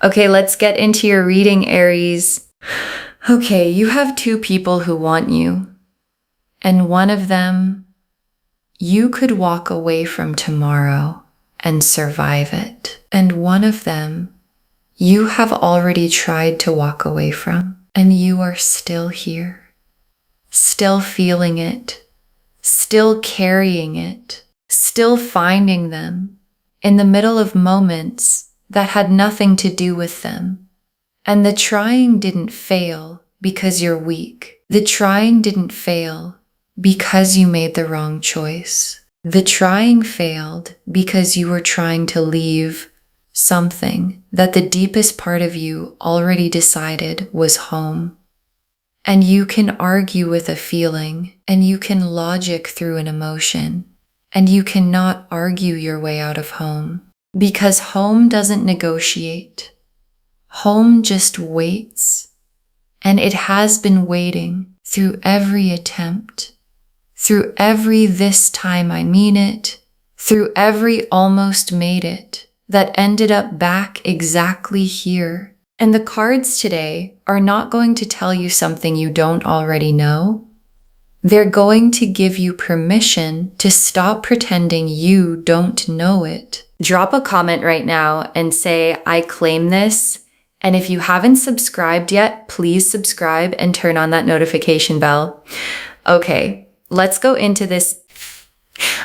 Okay, let's get into your reading, Aries. Okay, you have two people who want you, and one of them you could walk away from tomorrow and survive it. And one of them you have already tried to walk away from, and you are still here, still feeling it, still carrying it, still finding them in the middle of moments that had nothing to do with them. And the trying didn't fail because you're weak. The trying didn't fail because you made the wrong choice. The trying failed because you were trying to leave something that the deepest part of you already decided was home. And you can argue with a feeling, and you can logic through an emotion, and you cannot argue your way out of home. Because home doesn't negotiate. Home just waits. And it has been waiting through every attempt, through every this time I mean it, through every almost made it that ended up back exactly here. And the cards today are not going to tell you something you don't already know. They're going to give you permission to stop pretending you don't know it. Drop a comment right now and say, I claim this. And if you haven't subscribed yet, please subscribe and turn on that notification bell. Okay, let's go into this.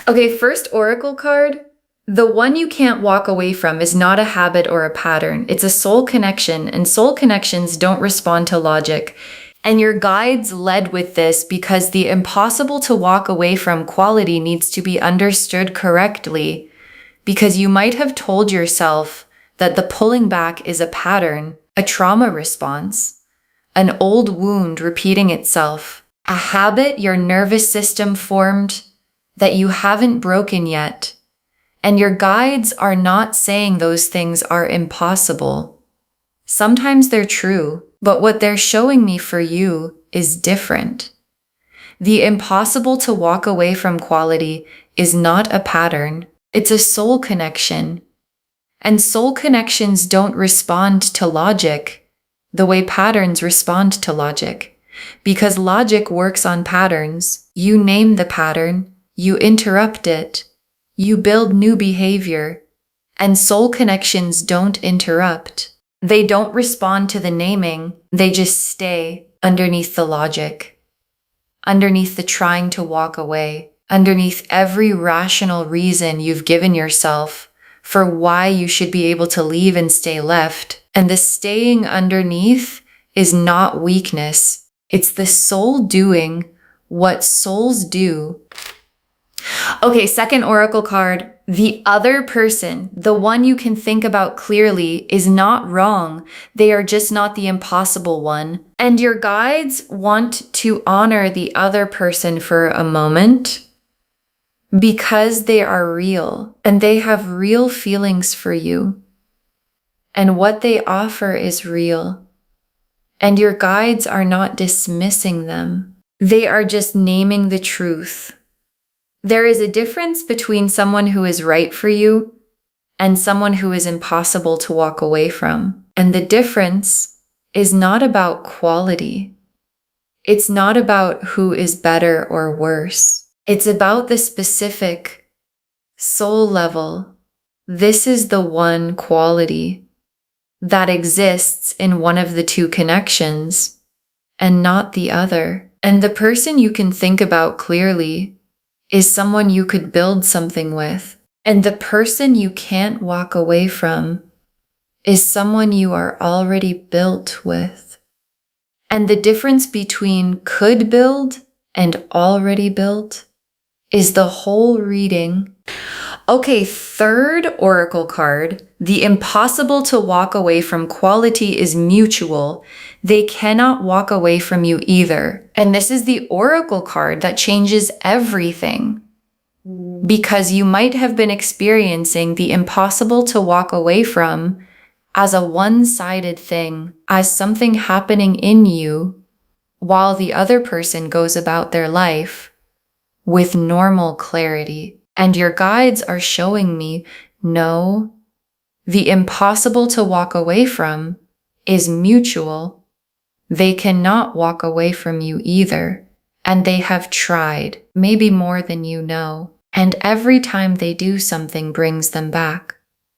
Okay, first oracle card. The one you can't walk away from is not a habit or a pattern. It's a soul connection, and soul connections don't respond to logic. And your guides led with this because the impossible to walk away from quality needs to be understood correctly, because you might have told yourself that the pulling back is a pattern, a trauma response, an old wound repeating itself, a habit your nervous system formed that you haven't broken yet. And your guides are not saying those things are impossible. Sometimes they're true, but what they're showing me for you is different. The impossible to walk away from quality is not a pattern. It's a soul connection. And soul connections don't respond to logic the way patterns respond to logic. Because logic works on patterns. You name the pattern, you interrupt it, you build new behavior. And soul connections don't interrupt. They don't respond to the naming, they just stay underneath the logic, underneath the trying to walk away, underneath every rational reason you've given yourself for why you should be able to leave and stay left. And the staying underneath is not weakness. It's the soul doing what souls do. Okay, second oracle card. The other person, the one you can think about clearly, is not wrong. They are just not the impossible one. And your guides want to honor the other person for a moment because they are real and they have real feelings for you. And what they offer is real. And your guides are not dismissing them. They are just naming the truth. There is a difference between someone who is right for you and someone who is impossible to walk away from. And the difference is not about quality. It's not about who is better or worse. It's about the specific soul level. This is the one quality that exists in one of the two connections and not the other. And the person you can think about clearly is someone you could build something with. And the person you can't walk away from is someone you are already built with. And the difference between could build and already built is the whole reading. Okay, third oracle card. The impossible to walk away from quality is mutual. They cannot walk away from you either. And this is the oracle card that changes everything. Because you might have been experiencing the impossible to walk away from as a one-sided thing, as something happening in you while the other person goes about their life with normal clarity. And your guides are showing me, no, the impossible to walk away from is mutual. They cannot walk away from you either, and they have tried, maybe more than you know, and every time they do, something brings them back.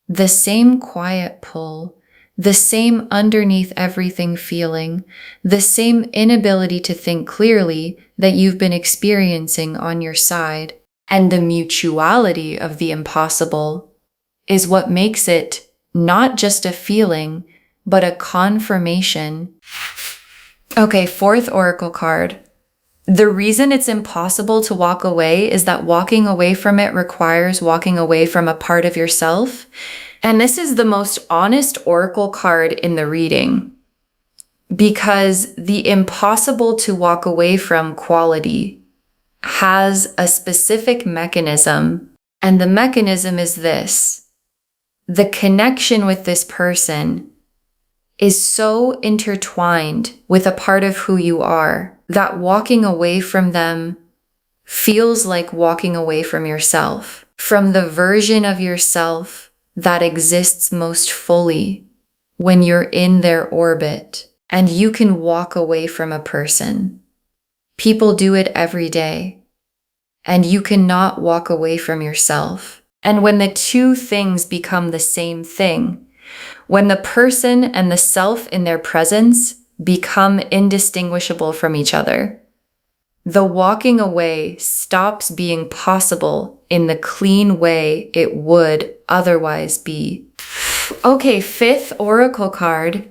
The same quiet pull, the same underneath everything feeling, the same inability to think clearly that you've been experiencing on your side. And the mutuality of the impossible is what makes it not just a feeling, but a confirmation. Okay, fourth oracle card. The reason it's impossible to walk away is that walking away from it requires walking away from a part of yourself. And this is the most honest oracle card in the reading, because the impossible to walk away from quality has a specific mechanism, and the mechanism is this. The connection with this person is so intertwined with a part of who you are that walking away from them feels like walking away from yourself, from the version of yourself that exists most fully when you're in their orbit and you can walk away from a person. People do it every day, and you cannot walk away from yourself. And when the two things become the same thing, when the person and the self in their presence become indistinguishable from each other, the walking away stops being possible in the clean way it would otherwise be. Okay, fifth oracle card.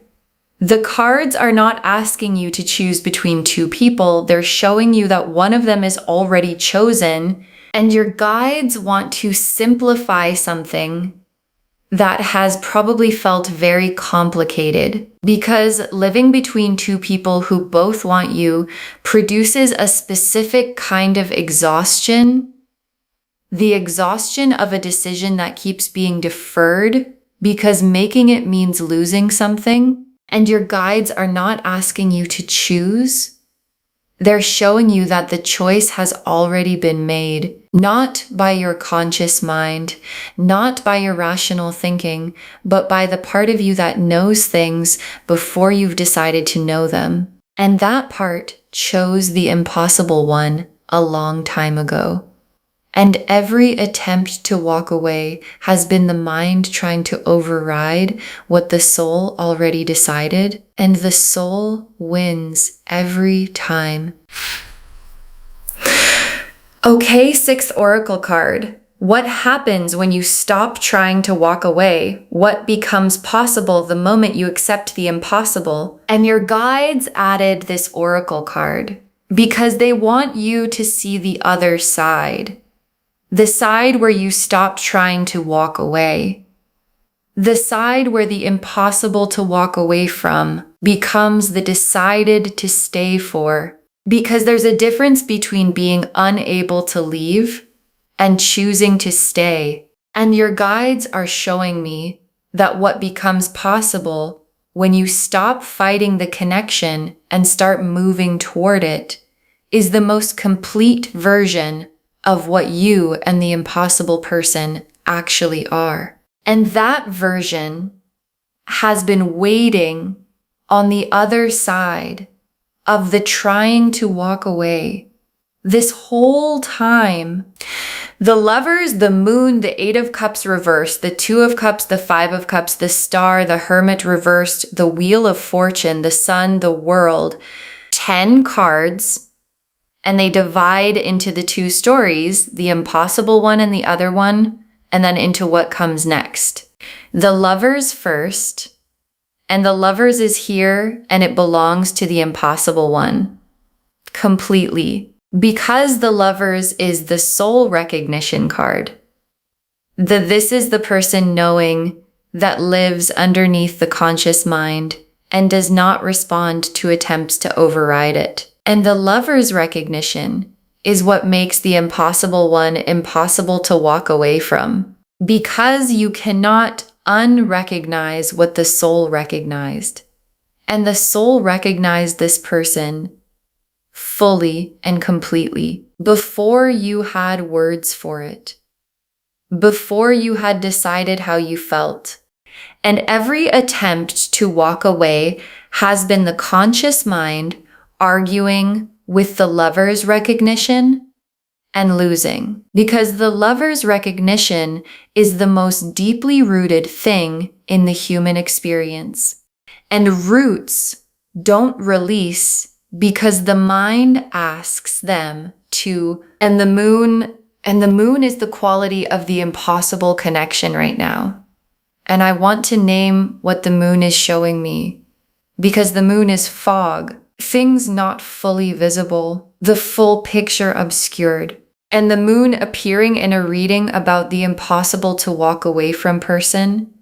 The cards are not asking you to choose between two people. They're showing you that one of them is already chosen, and your guides want to simplify something that has probably felt very complicated, because living between two people who both want you produces a specific kind of exhaustion, the exhaustion of a decision that keeps being deferred because making it means losing something. And your guides are not asking you to choose. They're showing you that the choice has already been made, not by your conscious mind, not by your rational thinking, but by the part of you that knows things before you've decided to know them. And that part chose the impossible one a long time ago. And every attempt to walk away has been the mind trying to override what the soul already decided, and the soul wins every time. Okay, sixth oracle card. What happens when you stop trying to walk away? What becomes possible the moment you accept the impossible? And your guides added this oracle card because they want you to see the other side. The side where you stopped trying to walk away. The side where the impossible to walk away from becomes the decided to stay for. Because there's a difference between being unable to leave and choosing to stay. And your guides are showing me that what becomes possible when you stop fighting the connection and start moving toward it is the most complete version of what you and the impossible person actually are. And that version has been waiting on the other side of the trying to walk away this whole time. The Lovers, the Moon, the Eight of Cups reversed, the Two of Cups, the Five of Cups, the Star, the Hermit reversed, the Wheel of Fortune, the Sun, the World, 10 cards. And they divide into the two stories, the impossible one and the other one, and then into what comes next. The Lovers first, and the Lovers is here and it belongs to the impossible one completely. Because the Lovers is the soul recognition card. This is the person knowing that lives underneath the conscious mind and does not respond to attempts to override it. And the Lover's recognition is what makes the impossible one impossible to walk away from. Because you cannot unrecognize what the soul recognized. And the soul recognized this person fully and completely before you had words for it. Before you had decided how you felt. And every attempt to walk away has been the conscious mind arguing with the lover's recognition and losing. Because the lover's recognition is the most deeply rooted thing in the human experience. And roots don't release because the mind asks them to. And the moon is the quality of the impossible connection right now. And I want to name what the moon is showing me, because the moon is fog, things not fully visible, the full picture obscured. And the moon appearing in a reading about the impossible to walk away from person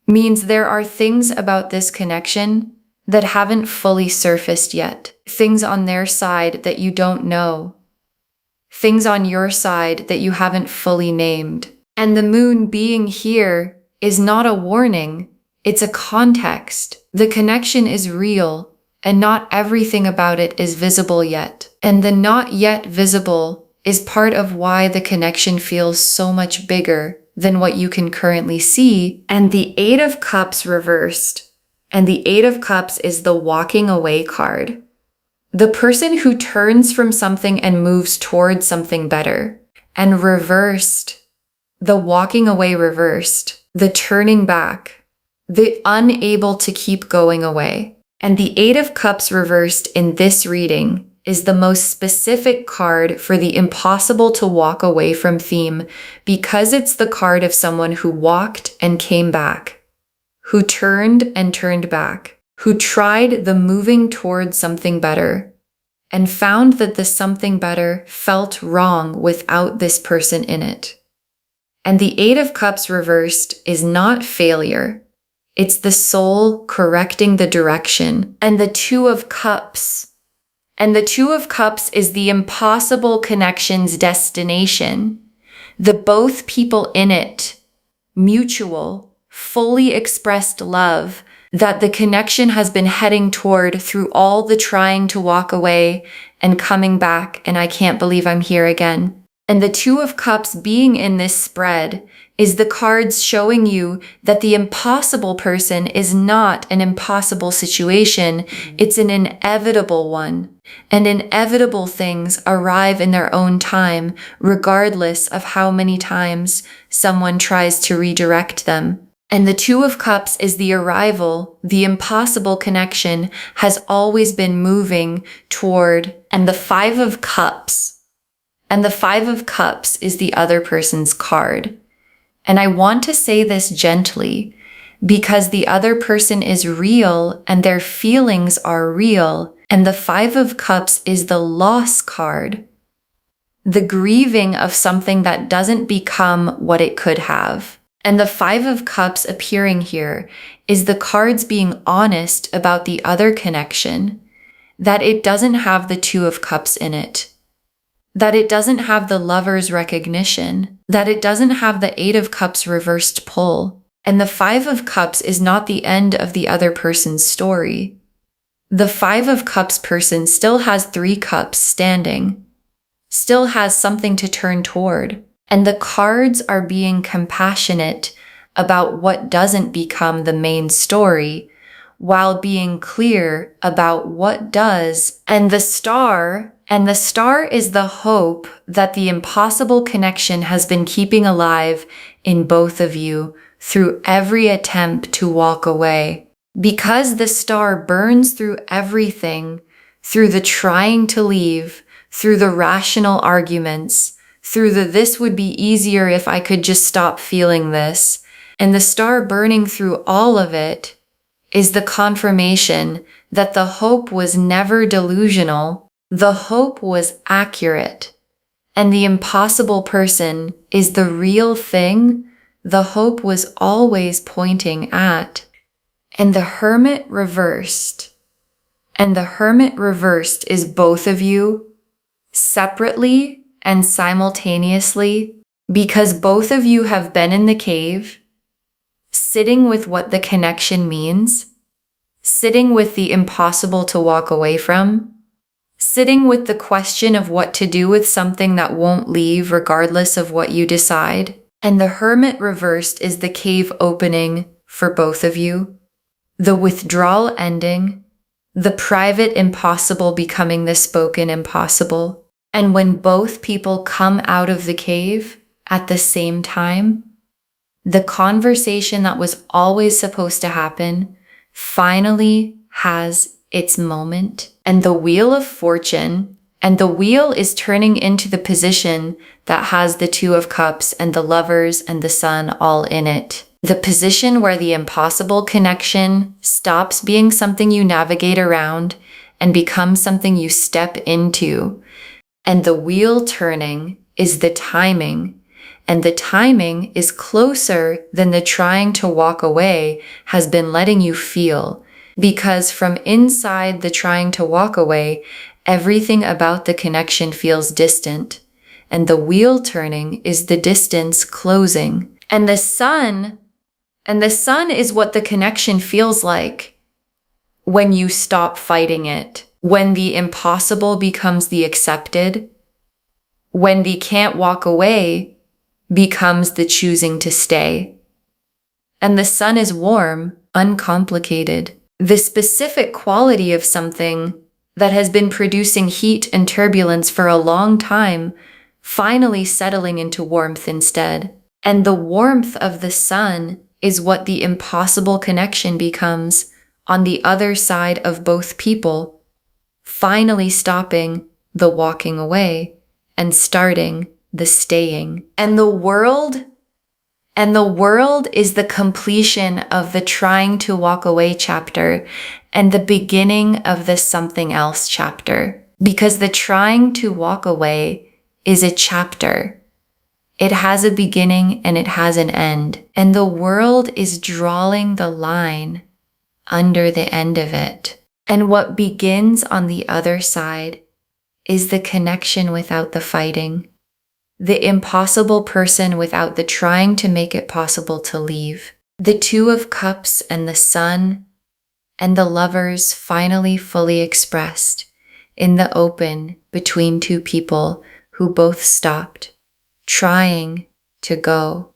means there are things about this connection that haven't fully surfaced yet. Things on their side that you don't know. Things on your side that you haven't fully named. And the moon being here is not a warning, it's a context. The connection is real, and not everything about it is visible yet. And the not yet visible is part of why the connection feels so much bigger than what you can currently see. And the Eight of Cups reversed. And the Eight of Cups is the walking away card. The person who turns from something and moves towards something better. And reversed. The walking away reversed. The turning back. The unable to keep going away. And the Eight of Cups reversed in this reading is the most specific card for the impossible to walk away from theme, because it's the card of someone who walked and came back, who turned and turned back, who tried the moving towards something better and found that the something better felt wrong without this person in it. And the Eight of Cups reversed is not failure. It's the soul correcting the direction. And the Two of Cups. And the Two of Cups is the impossible connection's destination. The both people in it, mutual, fully expressed love that the connection has been heading toward through all the trying to walk away and coming back, and I can't believe I'm here again. And the Two of Cups being in this spread is the cards showing you that the impossible person is not an impossible situation, it's an inevitable one. And inevitable things arrive in their own time, regardless of how many times someone tries to redirect them. And the Two of Cups is the arrival, the impossible connection has always been moving toward. And the Five of Cups. And the Five of Cups is the other person's card. And I want to say this gently because the other person is real and their feelings are real. And the Five of Cups is the loss card, the grieving of something that doesn't become what it could have. And the Five of Cups appearing here is the cards being honest about the other connection, that it doesn't have the Two of Cups in it, that it doesn't have the lover's recognition, that it doesn't have the Eight of Cups reversed pull. And the Five of Cups is not the end of the other person's story. The Five of Cups person still has three cups standing, still has something to turn toward. And the cards are being compassionate about what doesn't become the main story, while being clear about what does. And the star is the hope that the impossible connection has been keeping alive in both of you through every attempt to walk away. Because the star burns through everything, through the trying to leave, through the rational arguments, through the this would be easier if I could just stop feeling this, and the star burning through all of it is the confirmation that the hope was never delusional, the hope was accurate, and the impossible person is the real thing the hope was always pointing at. And the Hermit reversed. And the Hermit reversed is both of you separately and simultaneously, because both of you have been in the cave, sitting with what the connection means, sitting with the impossible to walk away from, sitting with the question of what to do with something that won't leave regardless of what you decide. And the Hermit reversed is the cave opening for both of you. The withdrawal ending, the private impossible becoming the spoken impossible. And when both people come out of the cave at the same time, the conversation that was always supposed to happen finally has its moment. And the wheel of fortune, and the wheel is turning into the position that has the Two of Cups and the Lovers and the Sun all in it. The position where the impossible connection stops being something you navigate around and becomes something you step into. And the wheel turning is the timing. And the timing is closer than the trying to walk away has been letting you feel. Because from inside the trying to walk away, everything about the connection feels distant. And the wheel turning is the distance closing. And the sun is what the connection feels like when you stop fighting it. When the impossible becomes the accepted. When the can't walk away becomes the choosing to stay. And the sun is warm, uncomplicated. The specific quality of something that has been producing heat and turbulence for a long time, finally settling into warmth instead. And the warmth of the sun is what the impossible connection becomes on the other side of both people, finally stopping the walking away and starting the staying. And the world is the completion of the trying to walk away chapter and the beginning of the something else chapter. Because the trying to walk away is a chapter. It has a beginning and it has an end. And the world is drawing the line under the end of it. And what begins on the other side is the connection without the fighting. The impossible person without the trying to make it possible to leave. The Two of Cups and the Sun and the Lovers finally fully expressed in the open between two people who both stopped trying to go.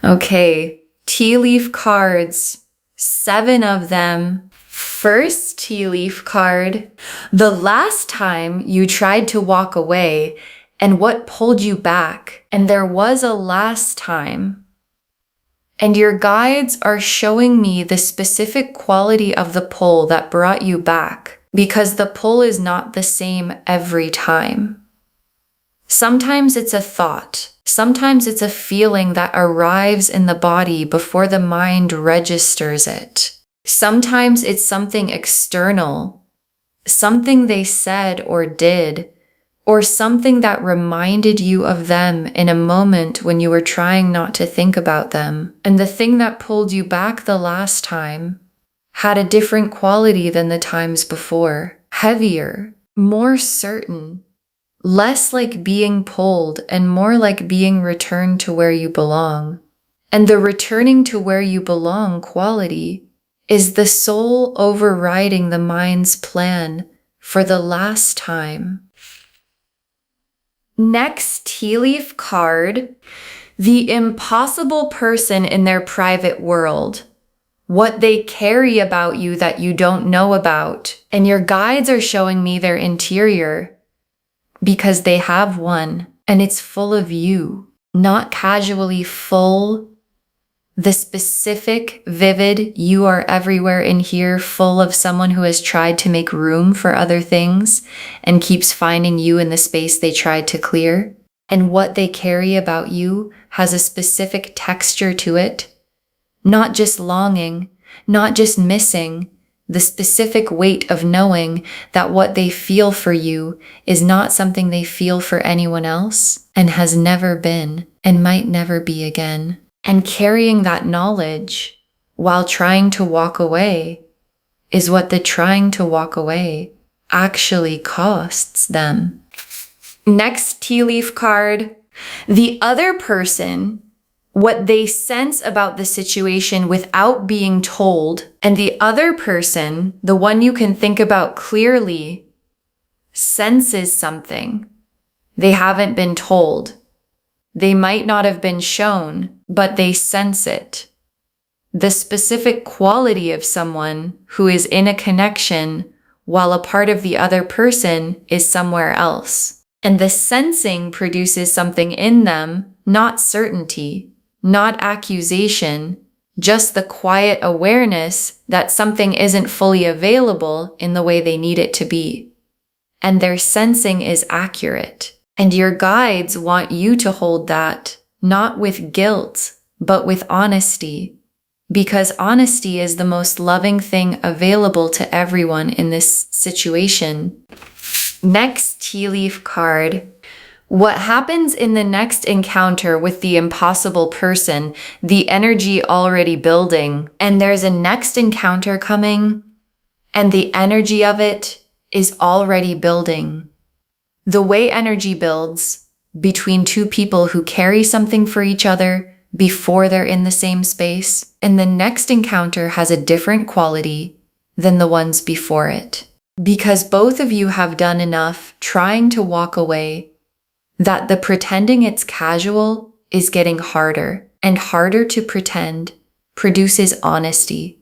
Okay, tea leaf cards, 7 of them. First tea leaf card, the last time you tried to walk away and what pulled you back. And there was a last time. And your guides are showing me the specific quality of the pull that brought you back, because the pull is not the same every time. Sometimes it's a thought. Sometimes it's a feeling that arrives in the body before the mind registers it. Sometimes it's something external, something they said or did, or something that reminded you of them in a moment when you were trying not to think about them. And the thing that pulled you back the last time had a different quality than the times before. Heavier, more certain, less like being pulled and more like being returned to where you belong. And the returning to where you belong quality is the soul overriding the mind's plan for the last time. Next tea leaf card, the impossible person in their private world. What they carry about you that you don't know about. And your guides are showing me their interior because they have one and it's full of you. Not casually full, the specific, vivid, you are everywhere in here, full of someone who has tried to make room for other things and keeps finding you in the space they tried to clear. And what they carry about you has a specific texture to it. Not just longing, not just missing, the specific weight of knowing that what they feel for you is not something they feel for anyone else and has never been and might never be again. And carrying that knowledge while trying to walk away is what the trying to walk away actually costs them. Next tea leaf card, the other person, what they sense about the situation without being told, and the other person, the one you can think about clearly, senses something. They haven't been told. They might not have been shown, but they sense it. the specific quality of someone who is in a connection while a part of the other person is somewhere else. And the sensing produces something in them, not certainty, not accusation, just the quiet awareness that something isn't fully available in the way they need it to be. And their sensing is accurate. And your guides want you to hold that, not with guilt, but with honesty. Because honesty is the most loving thing available to everyone in this situation. Next tea leaf card. What happens in the next encounter with the impossible person, the energy already building, and there's a next encounter coming, and the energy of it is already building. The way energy builds between two people who carry something for each other before they're in the same space, and the next encounter has a different quality than the ones before it. Because both of you have done enough trying to walk away that the pretending it's casual is getting harder, and harder to pretend produces honesty.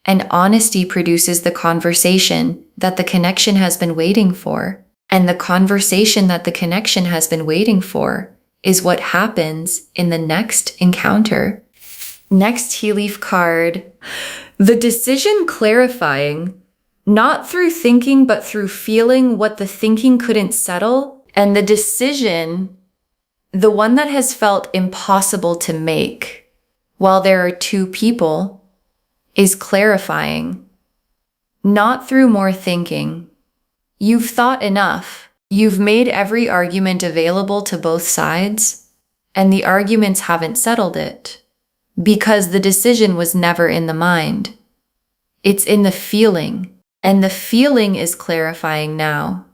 And honesty produces the conversation that the connection has been waiting for. And the conversation that the connection has been waiting for is what happens in the next encounter. Next tea leaf card. The decision clarifying, not through thinking, but through feeling what the thinking couldn't settle. And the decision, the one that has felt impossible to make while there are two people, is clarifying, not through more thinking. You've thought enough. You've made every argument available to both sides, and the arguments haven't settled it, because the decision was never in the mind. It's in the feeling, and the feeling is clarifying now.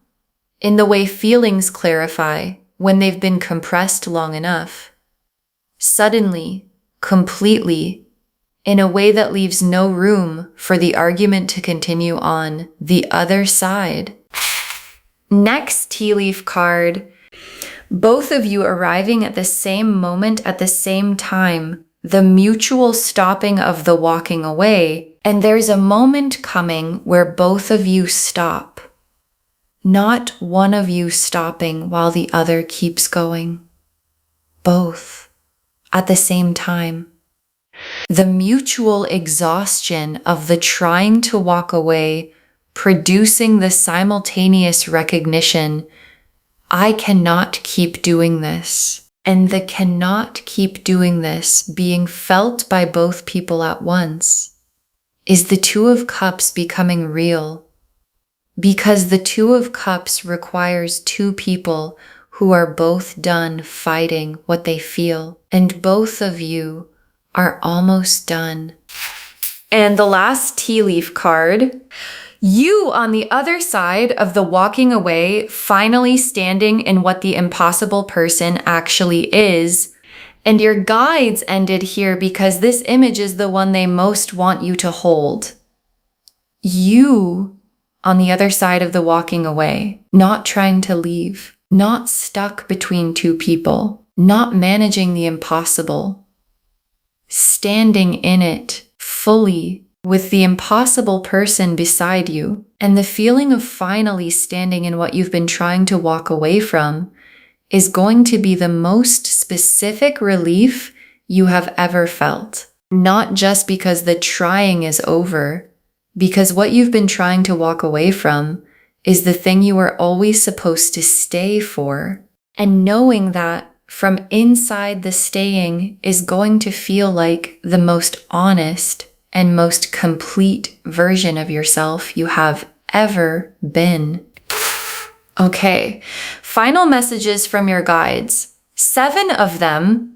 In the way feelings clarify when they've been compressed long enough. Suddenly, completely, in a way that leaves no room for the argument to continue on the other side. Next tea leaf card. Both of you arriving at the same moment at the same time, the mutual stopping of the walking away, and there's a moment coming where both of you stop. Not one of you stopping while the other keeps going. Both at the same time. The mutual exhaustion of the trying to walk away, producing the simultaneous recognition, I cannot keep doing this. And the cannot keep doing this being felt by both people at once is the Two of Cups becoming real. Because the Two of Cups requires two people who are both done fighting what they feel, and both of you are almost done. And the last tea leaf card, you on the other side of the walking away, finally standing in what the impossible person actually is. And your guides ended here because this image is the one they most want you to hold. You on the other side of the walking away, not trying to leave, not stuck between two people, not managing the impossible, standing in it fully with the impossible person beside you, and the feeling of finally standing in what you've been trying to walk away from is going to be the most specific relief you have ever felt. Not just because the trying is over, because what you've been trying to walk away from is the thing you were always supposed to stay for. And knowing that from inside the staying is going to feel like the most honest and most complete version of yourself you have ever been. Okay, final messages from your guides. 7 of them.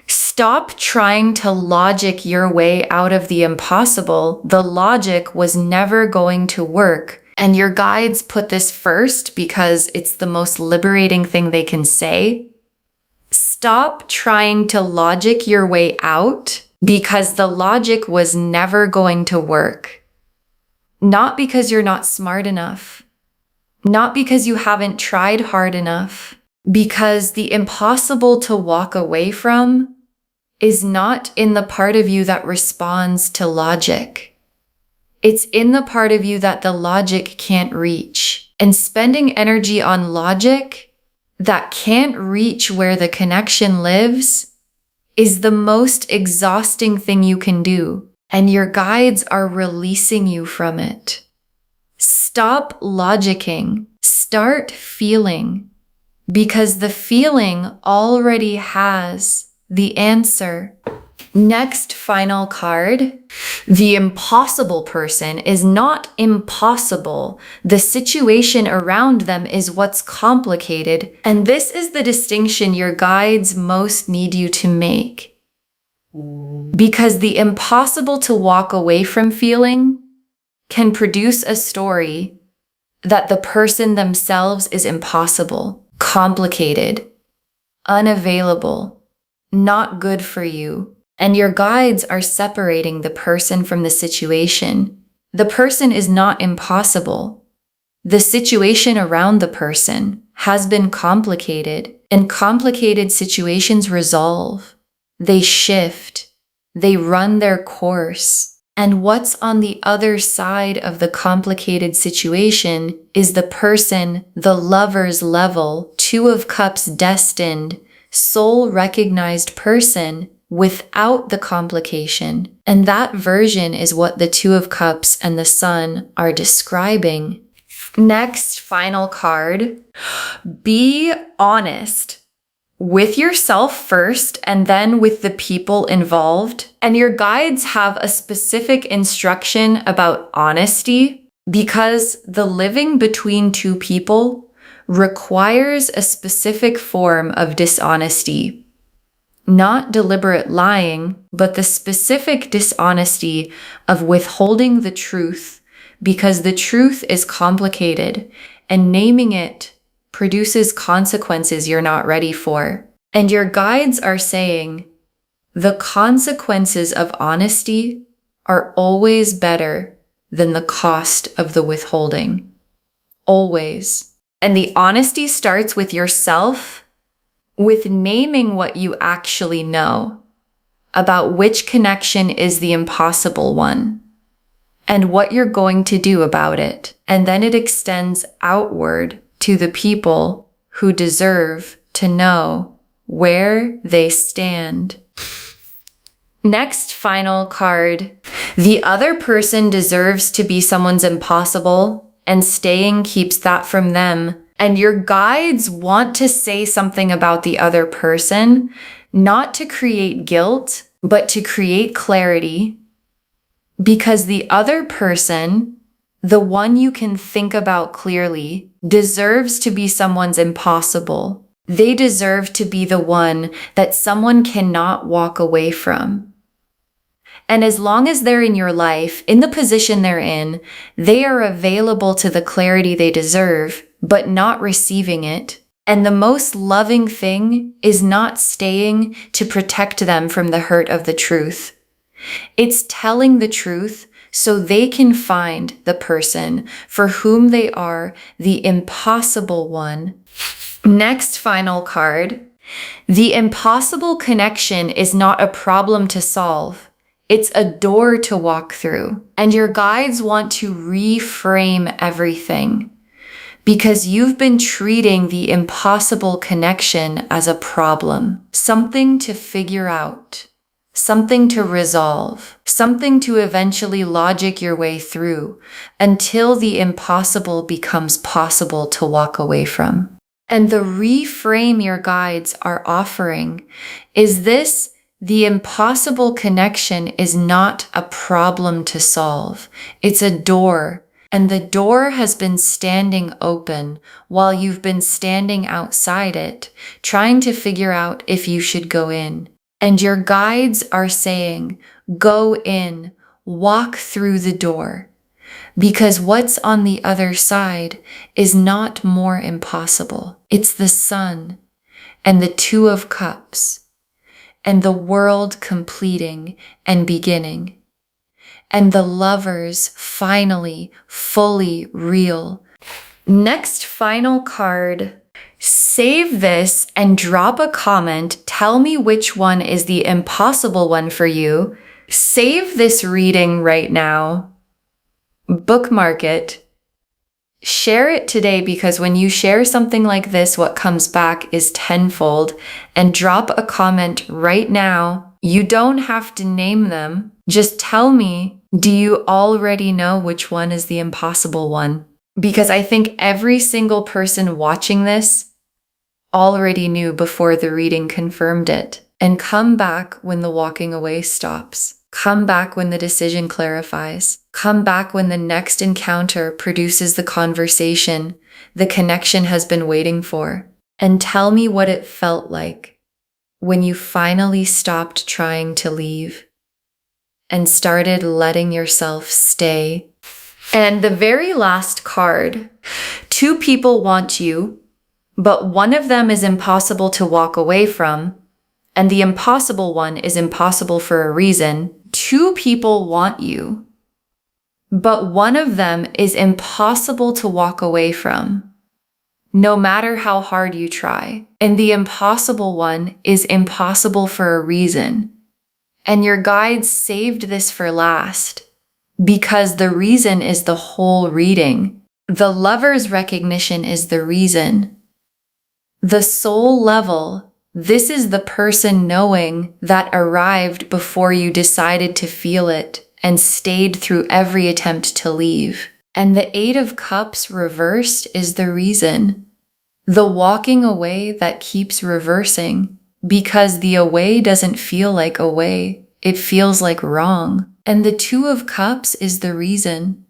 Stop trying to logic your way out of the impossible. The logic was never going to work. And your guides put this first because it's the most liberating thing they can say. Stop trying to logic your way out because the logic was never going to work. Not because you're not smart enough. Not because you haven't tried hard enough. Because the impossible to walk away from is not in the part of you that responds to logic. It's in the part of you that the logic can't reach. And spending energy on logic that can't reach where the connection lives is the most exhausting thing you can do. And your guides are releasing you from it. Stop logicking. Start feeling. Because the feeling already has the answer. Next, final card. The impossible person is not impossible. The situation around them is what's complicated. And this is the distinction your guides most need you to make. Because the impossible to walk away from feeling can produce a story that the person themselves is impossible, complicated, unavailable, not good for you. And your guides are separating the person from the situation. The person is not impossible. The situation around the person has been complicated, and complicated situations resolve. They shift. They run their course. And what's on the other side of the complicated situation is the person, the lover's level, Two of Cups destined, soul recognized person without the complication. And that version is what the Two of Cups and the Sun are describing. Next, final card. Be honest with yourself first and then with the people involved. And your guides have a specific instruction about honesty because the living between two people requires a specific form of dishonesty. Not deliberate lying, but the specific dishonesty of withholding the truth because the truth is complicated and naming it produces consequences you're not ready for. And your guides are saying the consequences of honesty are always better than the cost of the withholding. Always. And the honesty starts with yourself, with naming what you actually know about which connection is the impossible one and what you're going to do about it. And then it extends outward to the people who deserve to know where they stand. Next, final card. The other person deserves to be someone's impossible, and staying keeps that from them. And your guides want to say something about the other person, not to create guilt, but to create clarity. Because the other person, the one you can think about clearly, deserves to be someone's impossible. They deserve to be the one that someone cannot walk away from. And as long as they're in your life, in the position they're in, they are available to the clarity they deserve, but not receiving it. And the most loving thing is not staying to protect them from the hurt of the truth. It's telling the truth so they can find the person for whom they are the impossible one. Next, final card. The impossible connection is not a problem to solve. It's a door to walk through. And your guides want to reframe everything because you've been treating the impossible connection as a problem, something to figure out, something to resolve, something to eventually logic your way through until the impossible becomes possible to walk away from. And the reframe your guides are offering is this: the impossible connection is not a problem to solve. It's a door, and the door has been standing open while you've been standing outside it, trying to figure out if you should go in. And your guides are saying, go in, walk through the door, because what's on the other side is not more impossible. It's the Sun and the Two of Cups and the world completing and beginning, and the lovers finally fully real. Next, final card. Save this and drop a comment. Tell me which one is the impossible one for you. Save this reading right now. Bookmark it. Share it today, because when you share something like this, what comes back is tenfold. And drop a comment right now. You don't have to name them. Just tell me, do you already know which one is the impossible one? Because I think every single person watching this already knew before the reading confirmed it. And come back when the walking away stops. Come back when the decision clarifies. Come back when the next encounter produces the conversation the connection has been waiting for. And tell me what it felt like when you finally stopped trying to leave and started letting yourself stay. And the very last card, two people want you, but one of them is impossible to walk away from, and the impossible one is impossible for a reason. Two people want you, but one of them is impossible to walk away from, no matter how hard you try. And the impossible one is impossible for a reason. And your guides saved this for last, because the reason is the whole reading. The lover's recognition is the reason. The soul level, this is the person knowing that arrived before you decided to feel it and stayed through every attempt to leave. And the Eight of Cups reversed is the reason. The walking away that keeps reversing, because the away doesn't feel like away, it feels like wrong. And the Two of Cups is the reason.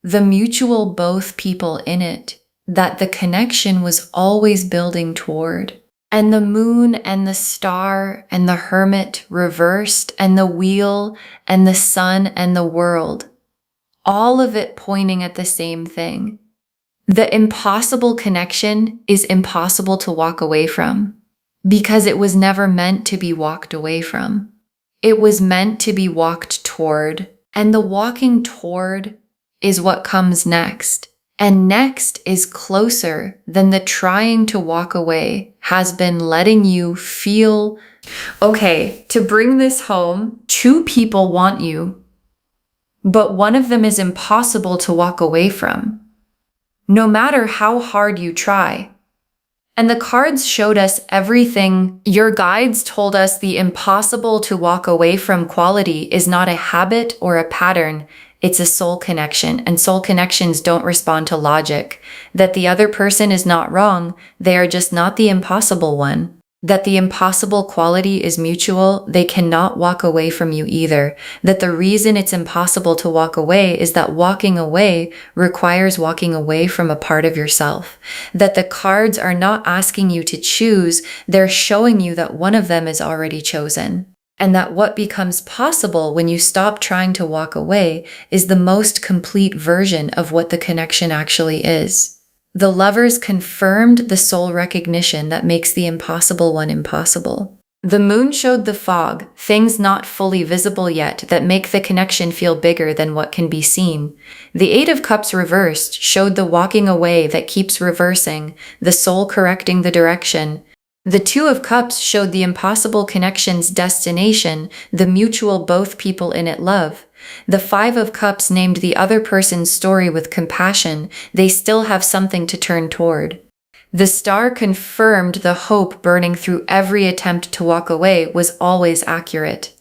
The mutual both people in it, that the connection was always building toward. And the moon and the star and the hermit reversed, and the wheel and the sun and the world, all of it pointing at the same thing. The impossible connection is impossible to walk away from, because it was never meant to be walked away from. It was meant to be walked toward, and the walking toward is what comes next. And next is closer than the trying to walk away has been letting you feel. Okay, to bring this home, two people want you, but one of them is impossible to walk away from, no matter how hard you try. And the cards showed us everything. Your guides told us the impossible to walk away from quality is not a habit or a pattern. It's a soul connection, and soul connections don't respond to logic. That the other person is not wrong, they are just not the impossible one. That the impossible quality is mutual, they cannot walk away from you either. That the reason it's impossible to walk away is that walking away requires walking away from a part of yourself. That the cards are not asking you to choose, they're showing you that one of them is already chosen. And that what becomes possible when you stop trying to walk away is the most complete version of what the connection actually is. The lovers confirmed the soul recognition that makes the impossible one impossible. The moon showed the fog, things not fully visible yet that make the connection feel bigger than what can be seen. The Eight of Cups reversed showed the walking away that keeps reversing, the soul correcting the direction. The Two of Cups showed the impossible connection's destination, the mutual both people in it love. The Five of Cups named the other person's story with compassion. They still have something to turn toward. The Star confirmed the hope burning through every attempt to walk away was always accurate.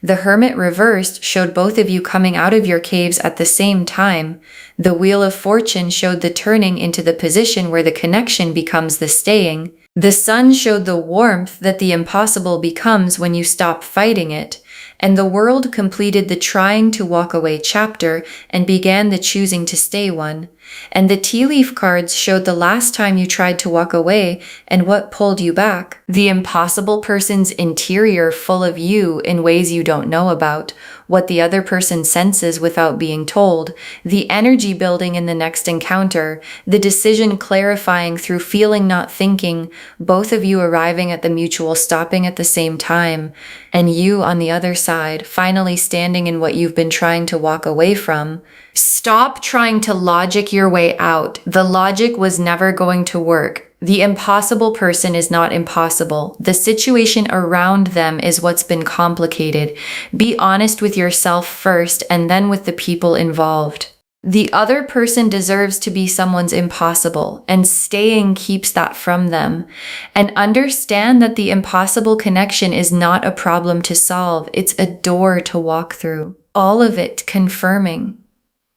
The Hermit reversed showed both of you coming out of your caves at the same time. The Wheel of Fortune showed the turning into the position where the connection becomes the staying. The Sun showed the warmth that the impossible becomes when you stop fighting it. And the World completed the trying to walk away chapter and began the choosing to stay one. And the tea leaf cards showed the last time you tried to walk away and what pulled you back. The impossible person's interior full of you in ways you don't know about, what the other person senses without being told, the energy building in the next encounter, the decision clarifying through feeling not thinking, both of you arriving at the mutual stopping at the same time, and you on the other side finally standing in what you've been trying to walk away from. Stop trying to logic your way out. The logic was never going to work. The impossible person is not impossible. The situation around them is what's been complicated. Be honest with yourself first and then with the people involved. The other person deserves to be someone's impossible, and staying keeps that from them. And understand that the impossible connection is not a problem to solve. It's a door to walk through. All of it confirming.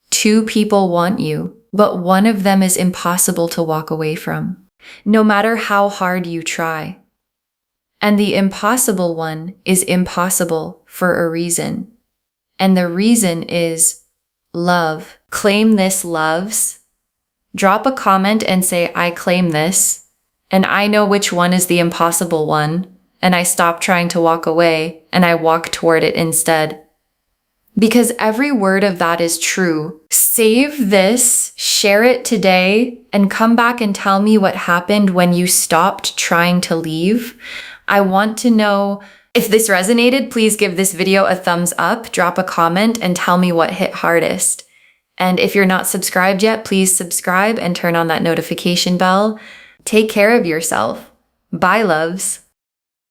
Two people want you, but one of them is impossible to walk away from, no matter how hard you try. And the impossible one is impossible for a reason. And the reason is love. Claim this, loves. Drop a comment and say, I claim this, and I know which one is the impossible one, and I stop trying to walk away, and I walk toward it instead. Because every word of that is true. Save this, share it today, and come back and tell me what happened when you stopped trying to leave. I want to know. If this resonated, please give this video a thumbs up, drop a comment, and tell me what hit hardest. And if you're not subscribed yet, please subscribe and turn on that notification bell. Take care of yourself. Bye, loves.